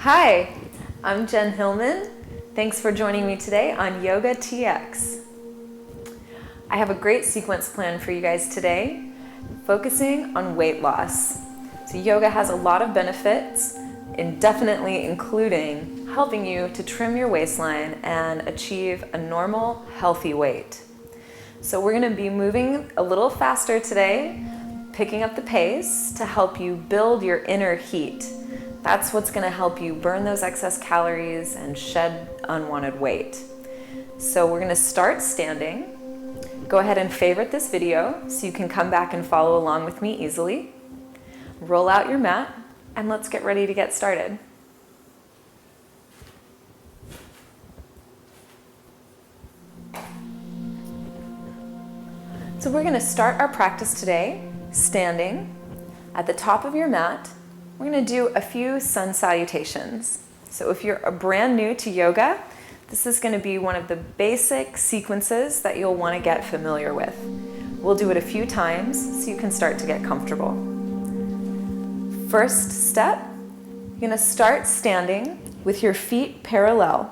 Hi, I'm Jen Hillman. Thanks for joining me today on Yoga TX. I have a great sequence planned for you guys today, focusing on weight loss. So yoga has a lot of benefits, and definitely including helping you to trim your waistline and achieve a normal, healthy weight. So we're going to be moving a little faster today, picking up the pace to help you build your inner heat. That's what's going to help you burn those excess calories and shed unwanted weight. So we're going to start standing. Go ahead and favorite this video so you can come back and follow along with me easily. Roll out your mat and let's get ready to get started. So we're going to start our practice today standing at the top of your mat. We're going to do a few sun salutations. So if you're brand new to yoga, this is going to be one of the basic sequences that you'll want to get familiar with. We'll do it a few times so you can start to get comfortable. First step, you're going to start standing with your feet parallel.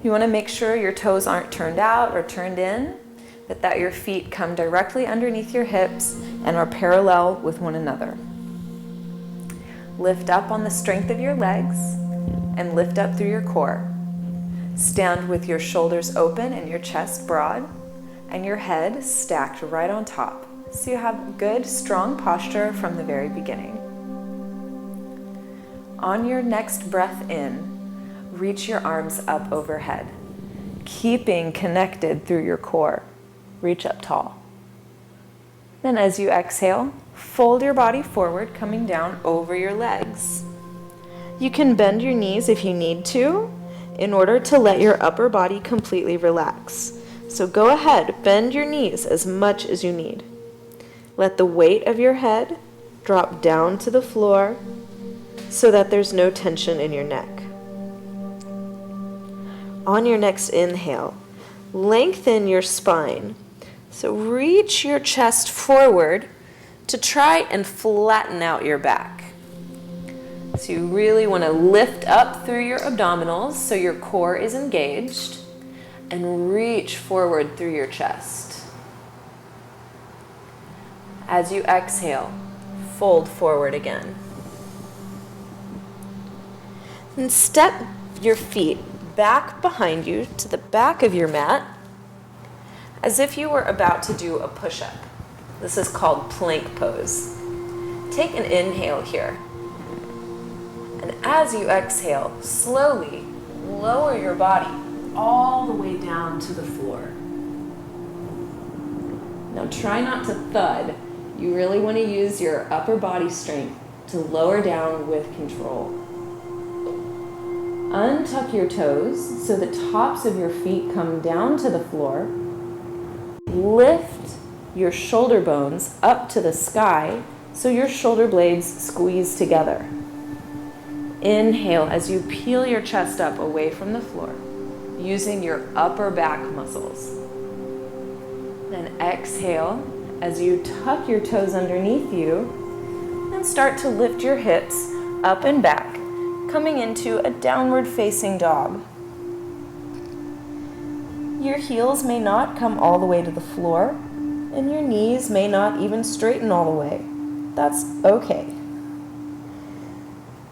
You want to make sure your toes aren't turned out or turned in, but that your feet come directly underneath your hips and are parallel with one another. Lift up on the strength of your legs and lift up through your core. Stand with your shoulders open and your chest broad and your head stacked right on top, so you have good, strong posture from the very beginning. On your next breath in, reach your arms up overhead, keeping connected through your core. Reach up tall. Then as you exhale, fold your body forward, coming down over your legs. You can bend your knees if you need to, in order to let your upper body completely relax. So go ahead, bend your knees as much as you need. Let the weight of your head drop down to the floor so that there's no tension in your neck. On your next inhale, lengthen your spine. So reach your chest forward to try and flatten out your back. So you really want to lift up through your abdominals so your core is engaged and reach forward through your chest. As you exhale, fold forward again. And step your feet back behind you to the back of your mat as if you were about to do a push-up. This is called plank pose. Take an inhale here. And as you exhale, slowly lower your body all the way down to the floor. Now try not to thud. You really want to use your upper body strength to lower down with control. Untuck your toes so the tops of your feet come down to the floor. Lift your shoulder bones up to the sky so your shoulder blades squeeze together. Inhale as you peel your chest up away from the floor, using your upper back muscles. Then exhale as you tuck your toes underneath you and start to lift your hips up and back, coming into a downward facing dog. Your heels may not come all the way to the floor, and your knees may not even straighten all the way. That's okay.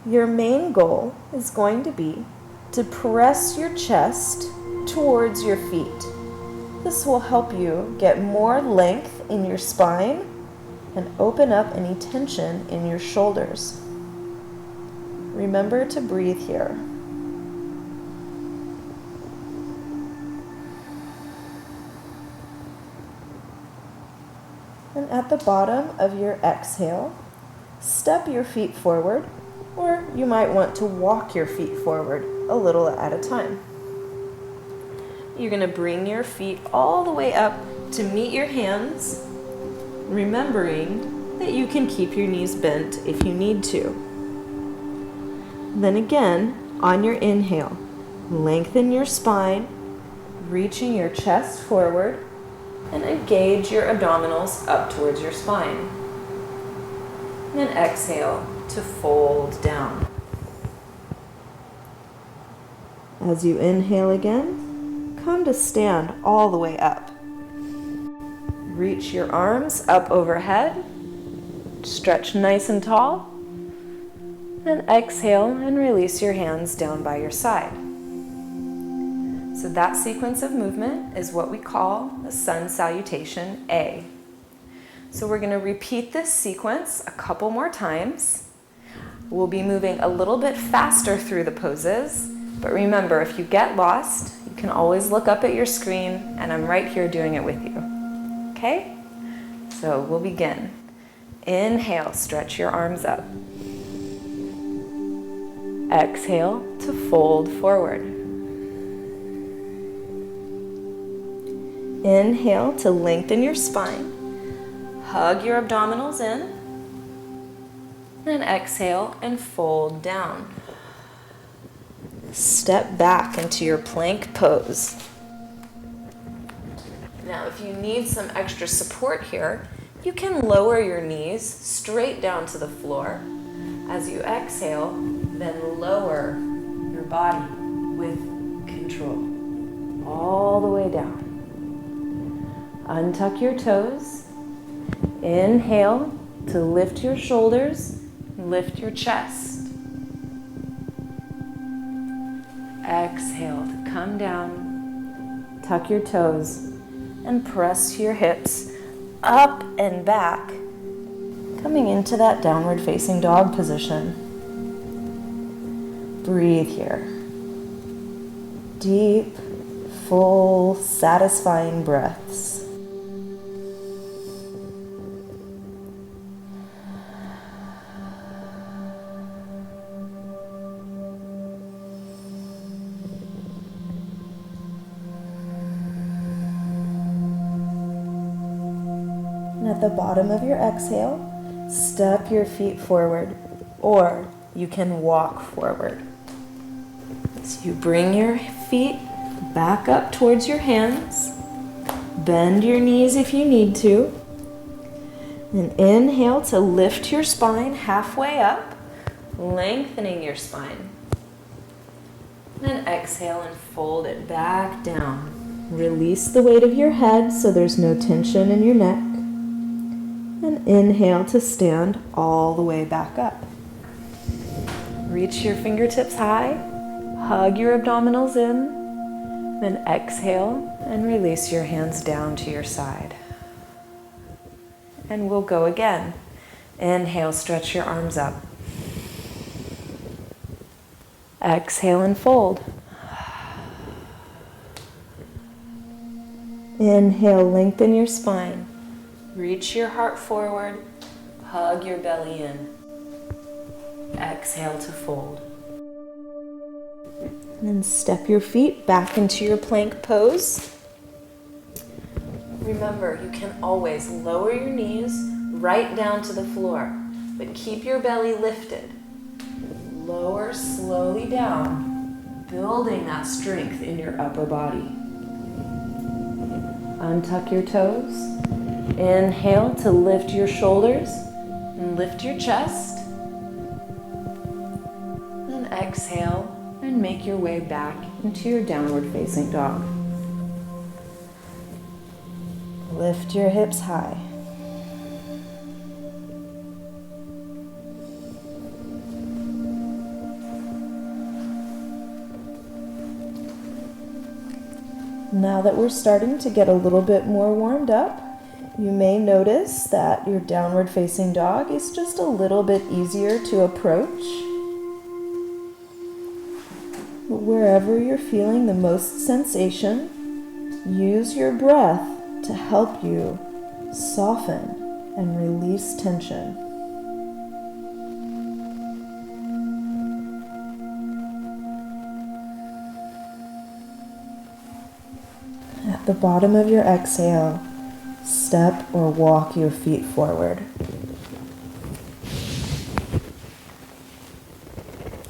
Your main goal is going to be to press your chest towards your feet. This will help you get more length in your spine and open up any tension in your shoulders. Remember to breathe here. And at the bottom of your exhale, step your feet forward, or you might want to walk your feet forward a little at a time. You're going to bring your feet all the way up to meet your hands, remembering that you can keep your knees bent if you need to. Then again, on your inhale, lengthen your spine, reaching your chest forward, and engage your abdominals up towards your spine. And then exhale to fold down. As you inhale again, come to stand all the way up. Reach your arms up overhead. Stretch nice and tall. And exhale and release your hands down by your side. So that sequence of movement is what we call a sun salutation A. So we're going to repeat this sequence a couple more times. We'll be moving a little bit faster through the poses, but remember, if you get lost, you can always look up at your screen, and I'm right here doing it with you. Okay? So we'll begin. Inhale, stretch your arms up. Exhale to fold forward. Inhale to lengthen your spine. Hug your abdominals in. And exhale and fold down. Step back into your plank pose. Now, if you need some extra support here, you can lower your knees straight down to the floor. As you exhale, then lower your body with control. All the way down. Untuck your toes. Inhale to lift your shoulders, lift your chest. Exhale to come down, tuck your toes, and press your hips up and back, coming into that downward facing dog position. Breathe here. Deep, full, satisfying breaths. At the bottom of your exhale, step your feet forward, or you can walk forward. So you bring your feet back up towards your hands, bend your knees if you need to, and inhale to lift your spine halfway up, lengthening your spine. Then exhale and fold it back down. Release the weight of your head so there's no tension in your neck. And inhale to stand all the way back up. Reach your fingertips high, hug your abdominals in, then exhale and release your hands down to your side. And we'll go again. Inhale, stretch your arms up. Exhale and fold. Inhale, lengthen your spine. Reach your heart forward, hug your belly in. Exhale to fold. And then step your feet back into your plank pose. Remember, you can always lower your knees right down to the floor, but keep your belly lifted. Lower slowly down, building that strength in your upper body. Untuck your toes. Inhale to lift your shoulders and lift your chest. Then exhale and make your way back into your downward facing dog. Lift your hips high. Now that we're starting to get a little bit more warmed up, you may notice that your downward facing dog is just a little bit easier to approach. But wherever you're feeling the most sensation, use your breath to help you soften and release tension. At the bottom of your exhale, step or walk your feet forward.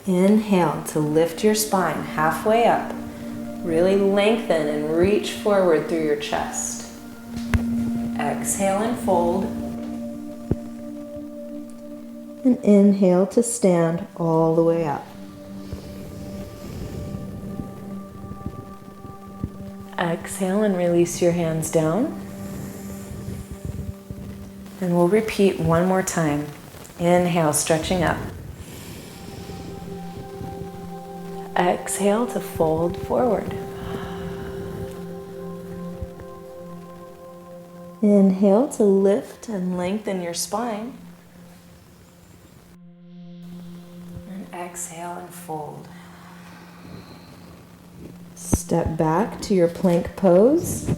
Inhale to lift your spine halfway up. Really lengthen and reach forward through your chest. Exhale and fold. And inhale to stand all the way up. Exhale and release your hands down. And we'll repeat one more time. Inhale, stretching up. Exhale to fold forward. Inhale to lift and lengthen your spine. And exhale and fold. Step back to your plank pose.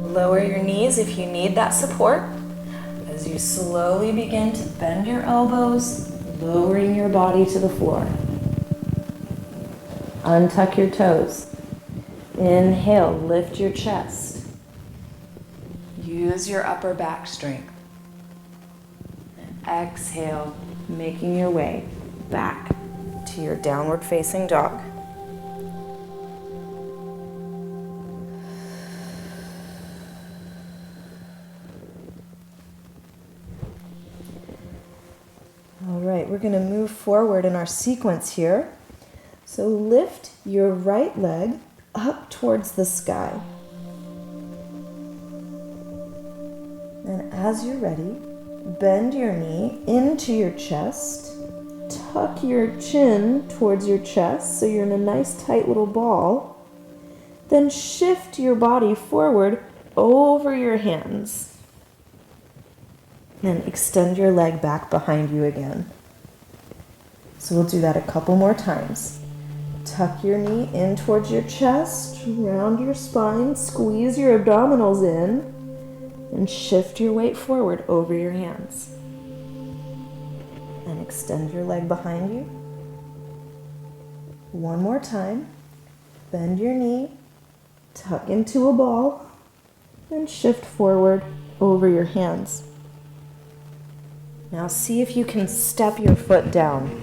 Lower your knees if you need that support. As you slowly begin to bend your elbows, lowering your body to the floor. Untuck your toes. Inhale, lift your chest. Use your upper back strength. And exhale, making your way back to your downward facing dog. All right, we're going to move forward in our sequence here. So lift your right leg up towards the sky. And as you're ready, bend your knee into your chest. Tuck your chin towards your chest so you're in a nice tight little ball. Then shift your body forward over your hands. Then extend your leg back behind you again. So we'll do that a couple more times. Tuck your knee in towards your chest, round your spine, squeeze your abdominals in, and shift your weight forward over your hands. And extend your leg behind you. One more time. Bend your knee, tuck into a ball, and shift forward over your hands. Now see if you can step your foot down.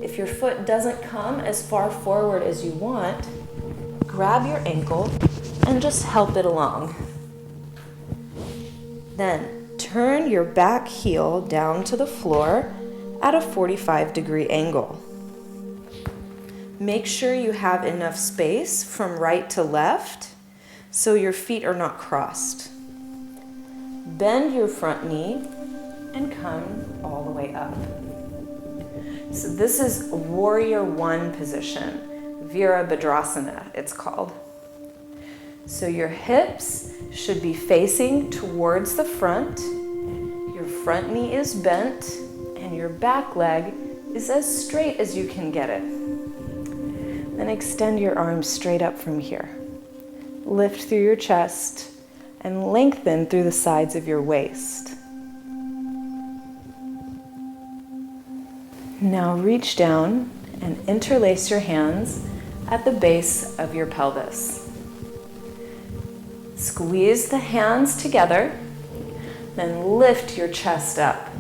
If your foot doesn't come as far forward as you want, grab your ankle and just help it along. Then turn your back heel down to the floor at a 45-degree angle. Make sure you have enough space from right to left so your feet are not crossed. Bend your front knee and come all the way up. So this is Warrior One position, Virabhadrasana it's called. So your hips should be facing towards the front, your front knee is bent, and your back leg is as straight as you can get it. Then extend your arms straight up from here. Lift through your chest and lengthen through the sides of your waist. Now reach down and interlace your hands at the base of your pelvis. Squeeze the hands together, then lift your chest up.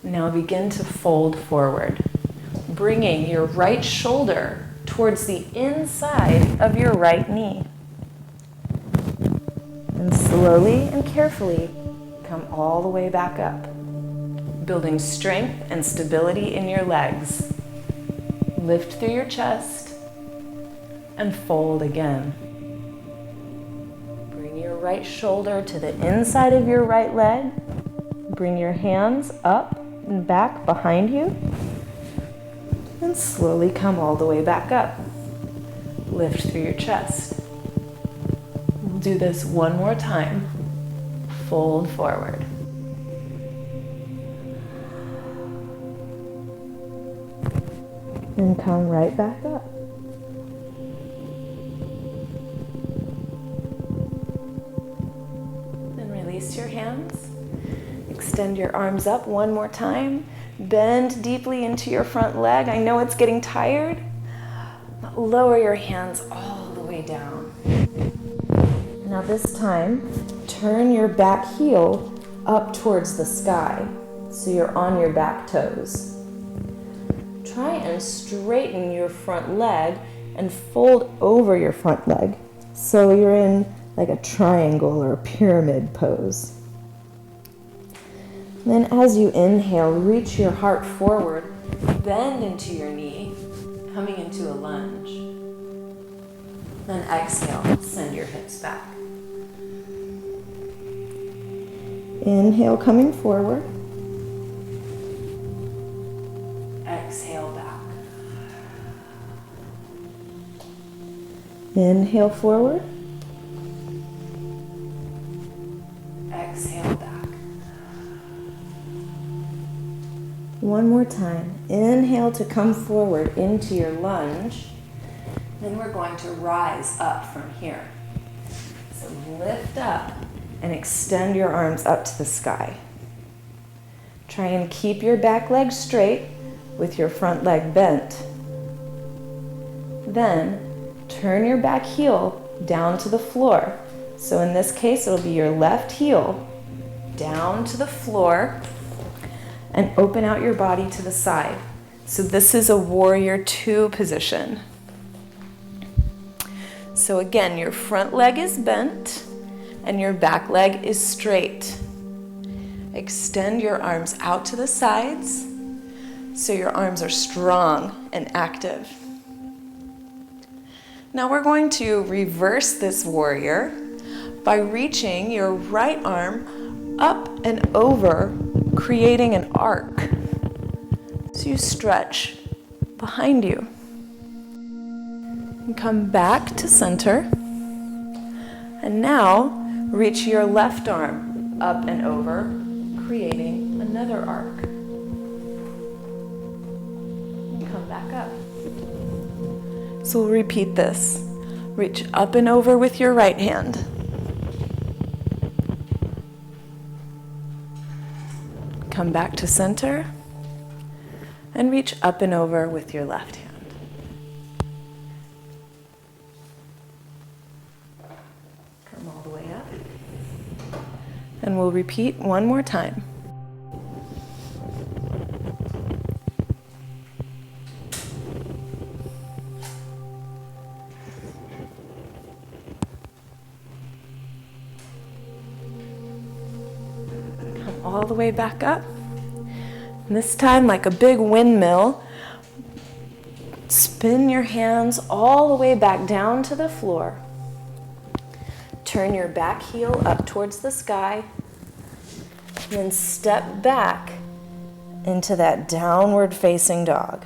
Now begin to fold forward, bringing your right shoulder towards the inside of your right knee. And slowly and carefully come all the way back up, building strength and stability in your legs. Lift through your chest and fold again. Bring your right shoulder to the inside of your right leg. Bring your hands up and back behind you. And slowly come all the way back up. Lift through your chest. We'll do this one more time. Fold forward. And come right back up. Then release your hands. Extend your arms up one more time. Bend deeply into your front leg. I know it's getting tired. Lower your hands all the way down. Now this time, turn your back heel up towards the sky so you're on your back toes. Try and straighten your front leg and fold over your front leg so you're in like a triangle or a pyramid pose. Then as you inhale, reach your heart forward, bend into your knee, coming into a lunge. Then exhale, send your hips back. Inhale, coming forward. Exhale back. Inhale forward. Exhale back. One more time. Inhale to come forward into your lunge. Then we're going to rise up from here. So lift up and extend your arms up to the sky. Try and keep your back leg straight with your front leg bent. Then turn your back heel down to the floor. So in this case, it'll be your left heel down to the floor and open out your body to the side. So this is a warrior two position. So again, your front leg is bent and your back leg is straight. Extend your arms out to the sides so your arms are strong and active. Now we're going to reverse this warrior by reaching your right arm up and over, creating an arc. So you stretch behind you. And come back to center. And now reach your left arm up and over, creating another arc. And come back up. So we'll repeat this. Reach up and over with your right hand. Come back to center. And reach up and over with your left hand. Come all the way up. And we'll repeat one more time. Come all the way back up. And this time, like a big windmill, spin your hands all the way back down to the floor. Turn your back heel up towards the sky. Then step back into that downward facing dog.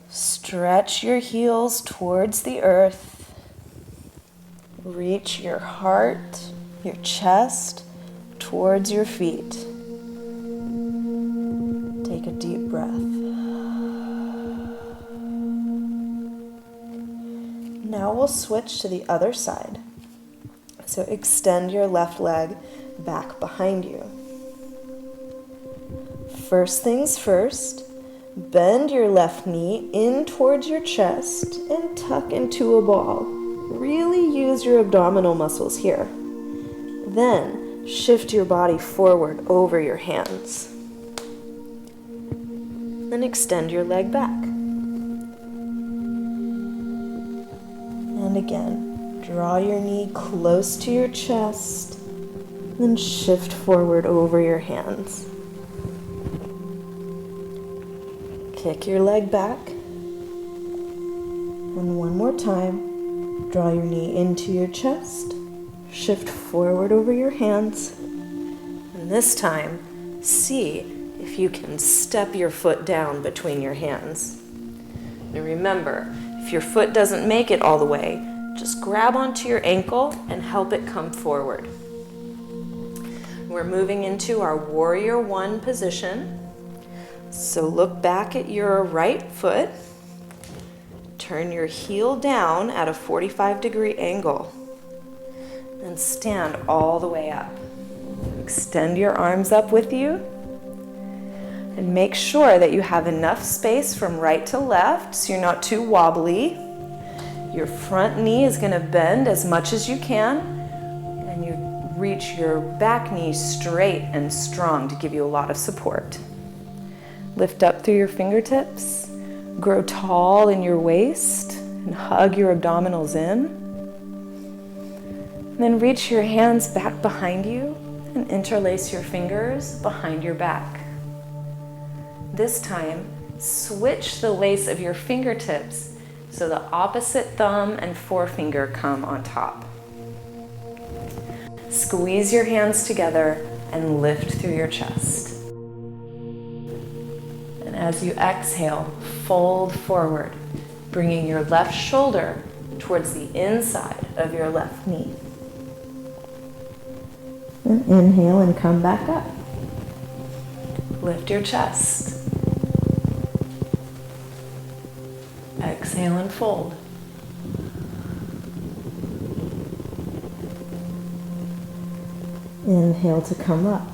Stretch your heels towards the earth. Reach your heart, your chest towards your feet. Take a deep breath. Now we'll switch to the other side. So extend your left leg back behind you. First things first, bend your left knee in towards your chest and tuck into a ball. Really use your abdominal muscles here. Then shift your body forward over your hands. Then extend your leg back. And again, draw your knee close to your chest, then shift forward over your hands. Kick your leg back. And one more time, draw your knee into your chest, shift forward over your hands. And this time, see if you can step your foot down between your hands. And remember, if your foot doesn't make it all the way, just grab onto your ankle and help it come forward. We're moving into our warrior one position. So look back at your right foot. Turn your heel down at a 45-degree angle. And stand all the way up. Extend your arms up with you. And make sure that you have enough space from right to left so you're not too wobbly. Your front knee is going to bend as much as you can. And you reach your back knee straight and strong to give you a lot of support. Lift up through your fingertips. Grow tall in your waist and hug your abdominals in. And then reach your hands back behind you and interlace your fingers behind your back. This time, Switch the lace of your fingertips so the opposite thumb and forefinger come on top. Squeeze your hands together and lift through your chest. And as you exhale, fold forward, bringing your left shoulder towards the inside of your left knee. And inhale and come back up. Lift your chest. Exhale and fold. Inhale to come up.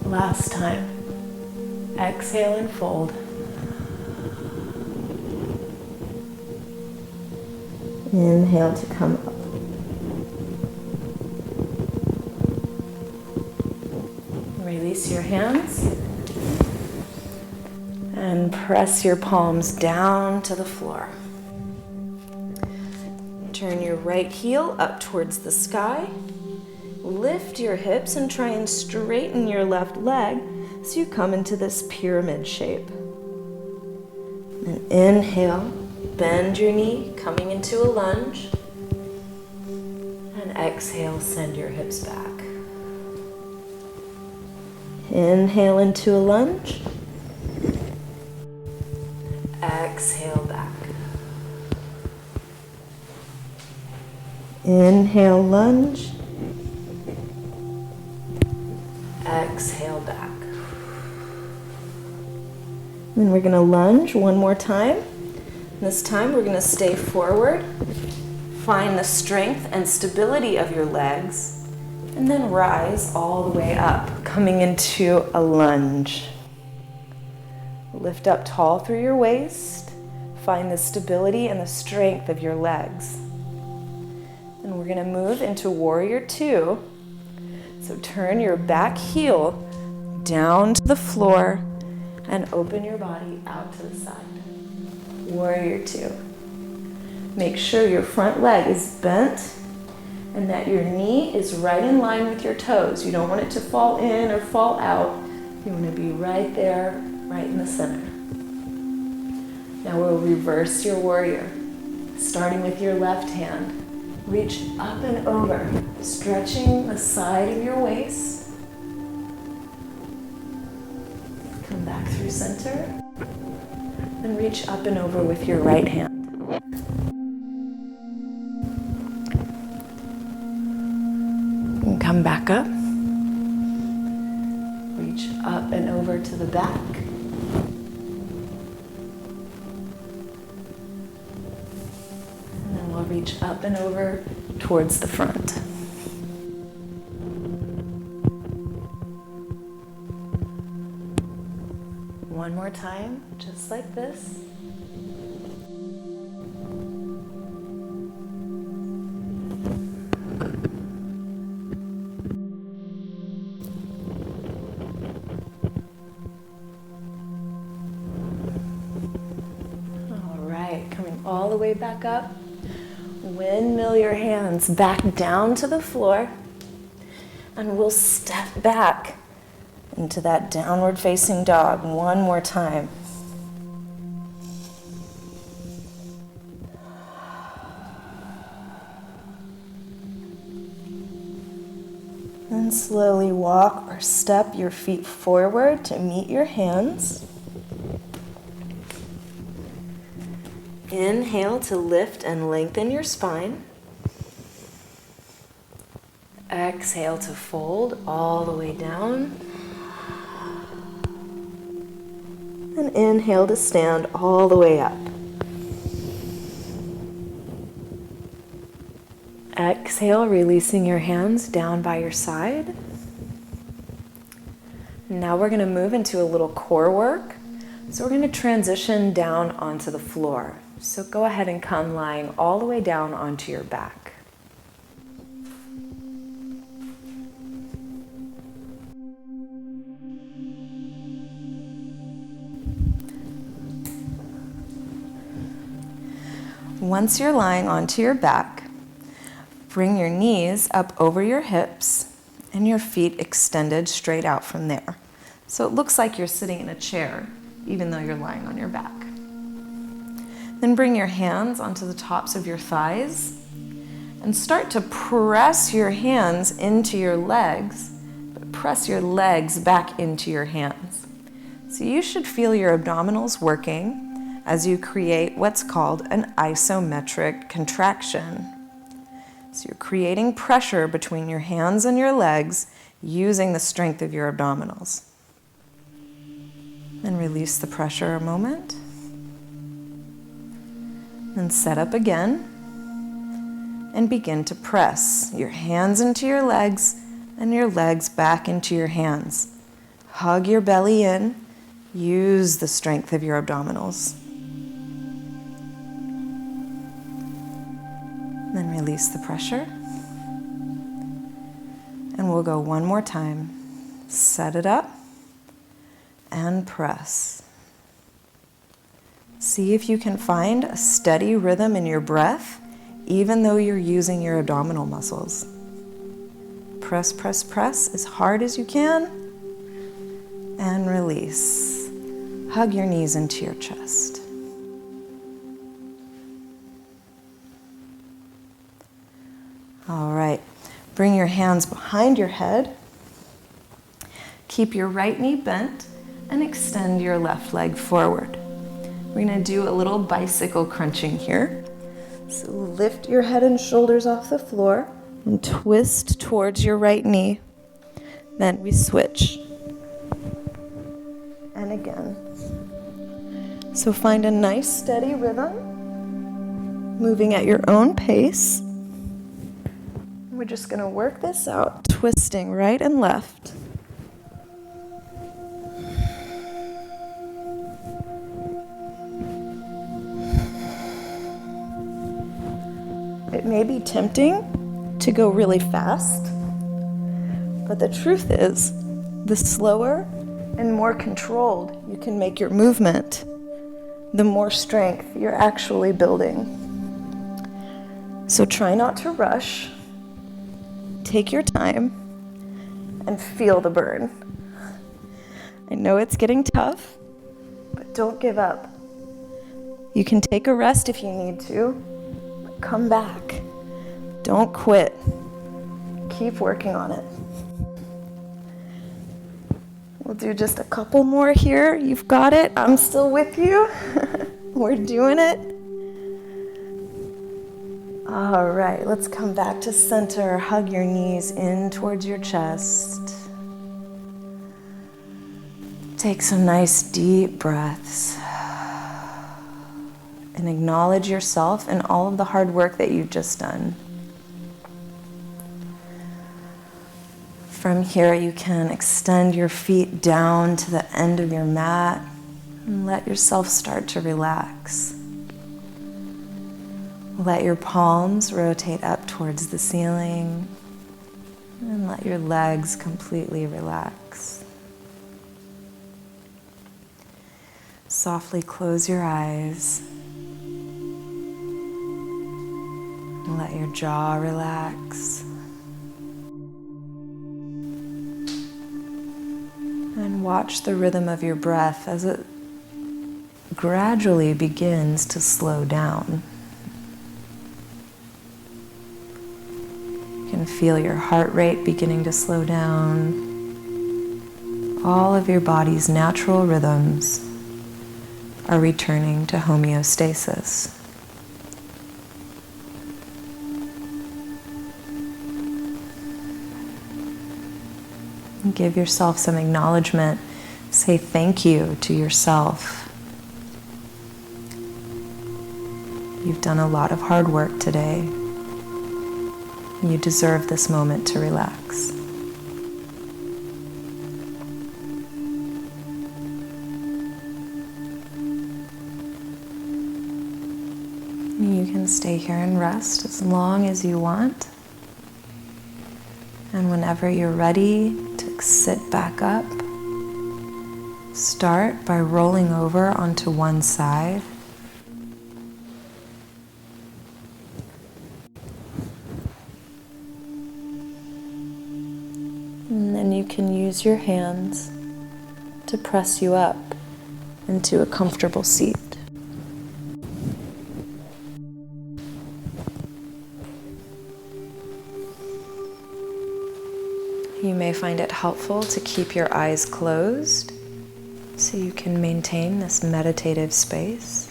Last time. Exhale and fold. Inhale to come up. Release your hands and press your palms down to the floor. Turn your right heel up towards the sky. Lift your hips and try and straighten your left leg so you come into this pyramid shape. And inhale, bend your knee, coming into a lunge. And exhale, send your hips back. Inhale into a lunge. Exhale back. Inhale, lunge. Exhale back. And we're going to lunge one more time. This time we're going to stay forward. Find the strength and stability of your legs. And then rise all the way up, coming into a lunge. Lift up tall through your waist. Find the stability and the strength of your legs. And we're going to move into Warrior Two. So turn your back heel down to the floor and open your body out to the side. Warrior Two. Make sure your front leg is bent and that your knee is right in line with your toes. You don't want it to fall in or fall out. You want to be right there, right in the center. Now we'll reverse your warrior. Starting with your left hand, reach up and over, stretching the side of your waist. Come back through center. Then reach up and over with your right hand. And come back up. Reach up and over to the back. And then we'll reach up and over towards the front. One more time, just like this. All the way back up. Windmill your hands back down to the floor. And we'll step back into that downward facing dog one more time. And slowly walk or step your feet forward to meet your hands. Inhale to lift and lengthen your spine. Exhale to fold all the way down. And inhale to stand all the way up. Exhale, releasing your hands down by your side. Now we're going to move into a little core work. So we're going to transition down onto the floor. So go ahead and come lying all the way down onto your back. Once you're lying onto your back, bring your knees up over your hips and your feet extended straight out from there. So it looks like you're sitting in a chair, even though you're lying on your back. Then bring your hands onto the tops of your thighs and start to press your hands into your legs, but press your legs back into your hands. So you should feel your abdominals working as you create what's called an isometric contraction. So you're creating pressure between your hands and your legs using the strength of your abdominals. And release the pressure a moment. Then set up again and begin to press your hands into your legs and your legs back into your hands. Hug your belly in. Use the strength of your abdominals. Then release the pressure. And we'll go one more time. Set it up and press. See if you can find a steady rhythm in your breath, even though you're using your abdominal muscles. Press, press, press as hard as you can. And release. Hug your knees into your chest. All right, bring your hands behind your head. Keep your right knee bent and extend your left leg forward. We're going to do a little bicycle crunching here. So lift your head and shoulders off the floor and twist towards your right knee. Then we switch. And again. So find a nice steady rhythm, moving at your own pace. We're just going to work this out, twisting right and left. It may be tempting to go really fast, but the truth is, the slower and more controlled you can make your movement, the more strength you're actually building. So try not to rush. Take your time and feel the burn. I know it's getting tough, but don't give up. You can take a rest if you need to. Come back. Don't quit. Keep working on it. We'll do just a couple more here. You've got it. I'm still with you. We're doing it. All right, let's come back to center. Hug your knees in towards your chest. Take some nice deep breaths. And acknowledge yourself and all of the hard work that you've just done. From here, you can extend your feet down to the end of your mat and let yourself start to relax. Let your palms rotate up towards the ceiling and let your legs completely relax. Softly close your eyes. Let your jaw relax. And watch the rhythm of your breath as it gradually begins to slow down. You can feel your heart rate beginning to slow down. All of your body's natural rhythms are returning to homeostasis. Give yourself some acknowledgement. Say thank you to yourself. You've done a lot of hard work today. You deserve this moment to relax. You can stay here and rest as long as you want. And whenever you're ready to sit back up, start by rolling over onto one side. And then you can use your hands to press you up into a comfortable seat. You may find it helpful to keep your eyes closed so you can maintain this meditative space.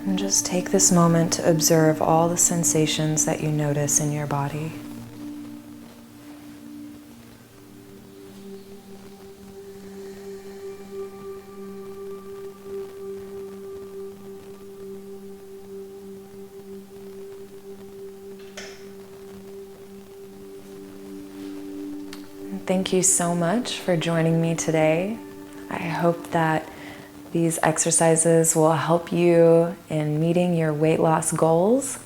And just take this moment to observe all the sensations that you notice in your body. Thank you so much for joining me today. I hope that these exercises will help you in meeting your weight loss goals.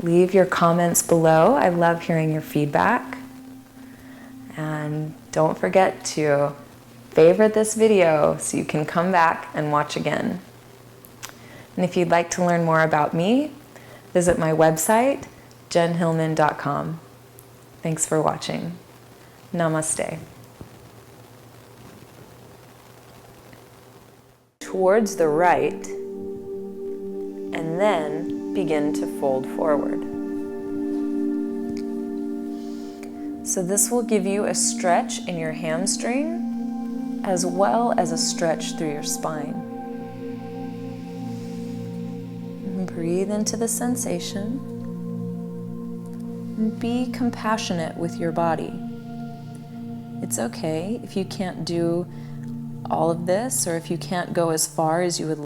Leave your comments below. I love hearing your feedback. And don't forget to favorite this video so you can come back and watch again. And if you'd like to learn more about me, visit my website, jenhillman.com. Thanks for watching. Namaste. Towards the right, and then begin to fold forward. So this will give you a stretch in your hamstring as well as a stretch through your spine. And breathe into the sensation and be compassionate with your body. It's okay if you can't do all of this, or if you can't go as far as you would like.